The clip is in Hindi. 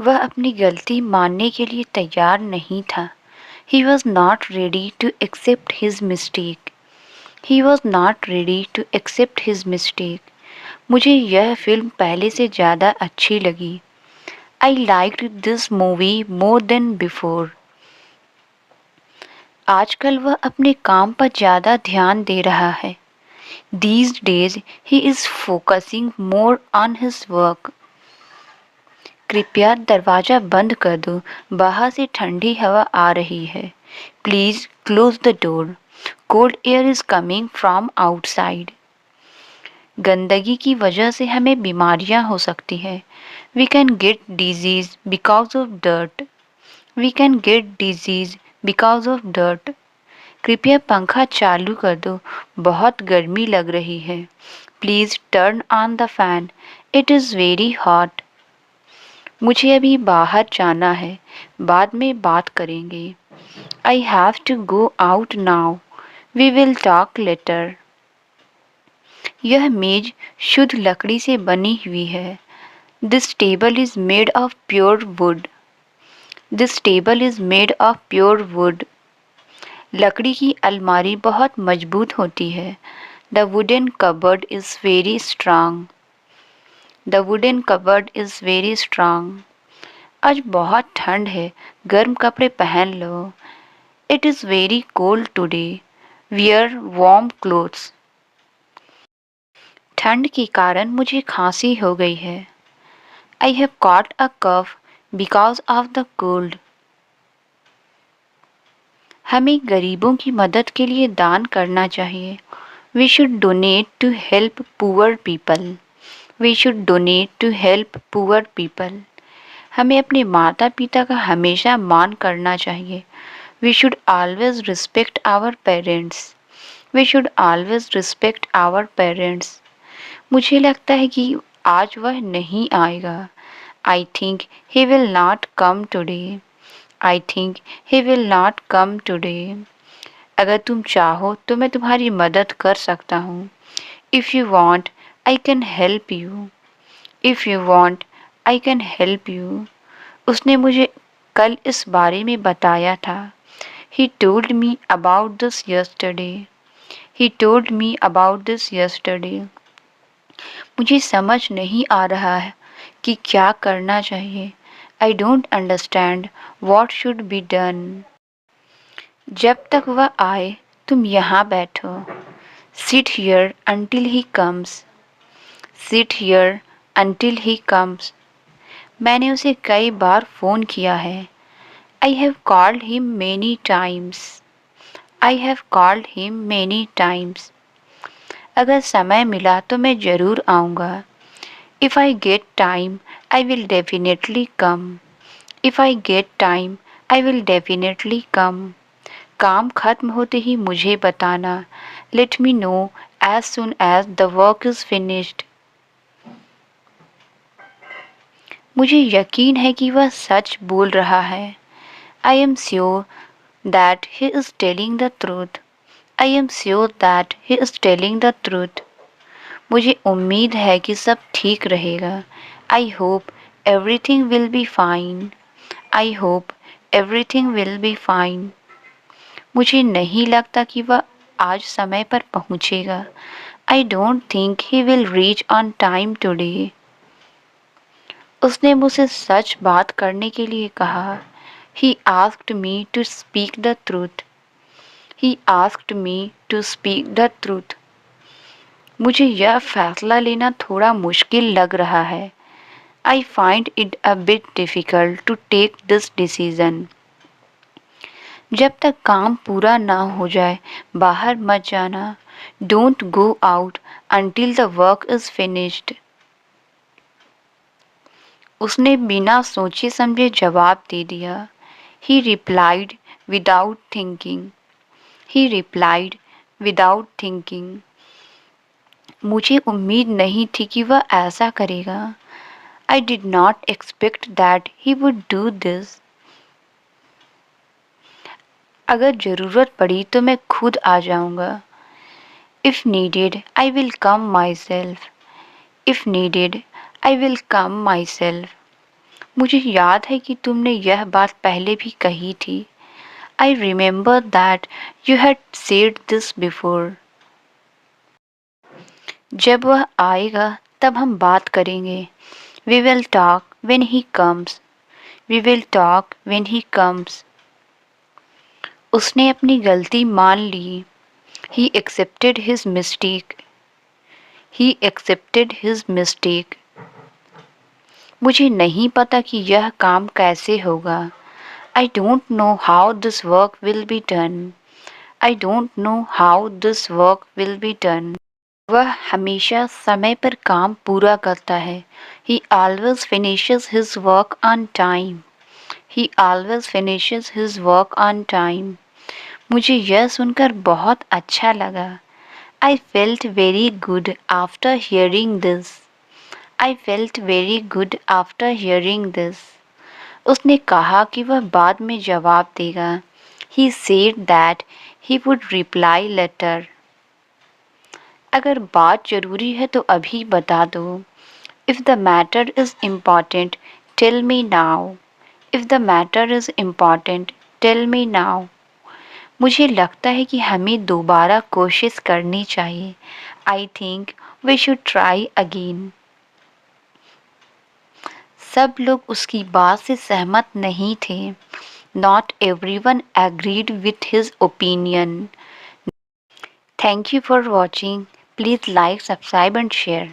वह अपनी गलती मानने के लिए तैयार नहीं था। He was not ready to accept his mistake. He was not ready to accept his mistake. मुझे यह फिल्म पहले से ज़्यादा अच्छी लगी। I liked this movie more than before. आजकल वह अपने काम पर ज़्यादा ध्यान दे रहा है। These days he is focusing more on his work. कृपया दरवाज़ा बंद कर दो, बाहर से ठंडी हवा आ रही है। Please close the door, cold air is coming from outside. गंदगी की वजह से हमें बीमारियां हो सकती है। We can get disease because of dirt. We can get disease because of dirt. कृपया पंखा चालू कर दो, बहुत गर्मी लग रही है। Please turn on the fan, it is very hot. मुझे अभी बाहर जाना है, बाद में बात करेंगे। I have to go out now, we will talk later. यह मेज शुद्ध लकड़ी से बनी हुई है। This table is made of pure wood. This table is made of pure wood. लकड़ी की अलमारी बहुत मजबूत होती है। The wooden cupboard is very strong. The wooden cupboard is very strong. आज बहुत ठंड है, गर्म कपड़े पहन लो। It is very cold today, wear warm clothes. ठंड के कारण मुझे खांसी हो गई है। I have caught a cough because of the cold. हमें गरीबों की मदद के लिए दान करना चाहिए। We should donate to help poor people. We should donate to help poor people. हमें अपने माता पिता का हमेशा मान करना चाहिए। We should always respect our parents. We should always respect our parents. मुझे लगता है कि आज वह नहीं आएगा। I think he will not come today. I think he will not come today. अगर तुम चाहो तो मैं तुम्हारी मदद कर सकता हूँ। If you want I can help you. If you want I can help you. उसने मुझे कल इस बारे में बताया था। He told me about this yesterday. He told me about this yesterday. मुझे समझ नहीं आ रहा है कि क्या करना चाहिए। I don't understand what should be done. जब तक वह आए तुम यहाँ बैठो। Sit here until he comes. Sit here until he comes. मैंने उसे कई बार फ़ोन किया है। I have called him many times. I have called him many times. अगर समय मिला तो मैं ज़रूर आऊँगा। If I get time, I will definitely come. If I get time, I will definitely come. काम खत्म होते ही मुझे बताना। Let me know as soon as the work is finished. मुझे यकीन है कि वह सच बोल रहा है। I am sure that he is telling the truth. I am sure that he is telling the truth. मुझे उम्मीद है कि सब ठीक रहेगा। I hope everything will be fine. I hope everything will be fine. मुझे नहीं लगता कि वह आज समय पर पहुँचेगा। I don't think he will reach on time today. उसने मुझसे सच बात करने के लिए कहा। He asked me to speak the truth. He asked me to speak the truth. मुझे यह फैसला लेना थोड़ा मुश्किल लग रहा है। I find it a bit difficult to take this decision. जब तक काम पूरा ना हो जाए बाहर मत जाना। Don't go out until the work is finished. उसने बिना सोचे समझे जवाब दे दिया। He replied without thinking. He replied without thinking. मुझे उम्मीद नहीं थी कि वह ऐसा करेगा। I did not expect that he would do this. अगर ज़रूरत पड़ी तो मैं खुद आ जाऊँगा। If needed, I will come myself. If needed, I will come myself. मुझे याद है कि तुमने यह बात पहले भी कही थी। I remember that you had said this before. जब वह आएगा तब हम बात करेंगे। We will talk when he comes. We will talk when he comes. उसने अपनी गलती मान ली। He accepted his mistake. He accepted his mistake. मुझे नहीं पता कि यह काम कैसे होगा। I don't know how this work will be done. I don't know how this work will be done. वह हमेशा समय पर काम पूरा करता है। He always finishes his work on time. He always finishes his work on time. मुझे यह सुनकर बहुत अच्छा लगा। I felt very good after hearing this. I felt very good after hearing this. उसने कहा कि वह बाद में जवाब देगा। He said that he would reply later. अगर बात ज़रूरी है तो अभी बता दो। If the matter is important, tell me now. If the matter is important, tell me now. मुझे लगता है कि हमें दोबारा कोशिश करनी चाहिए। I think we should try again. सब लोग उसकी बात से सहमत नहीं थे। Not everyone agreed with his opinion. Thank you for watching. Please like, subscribe and share.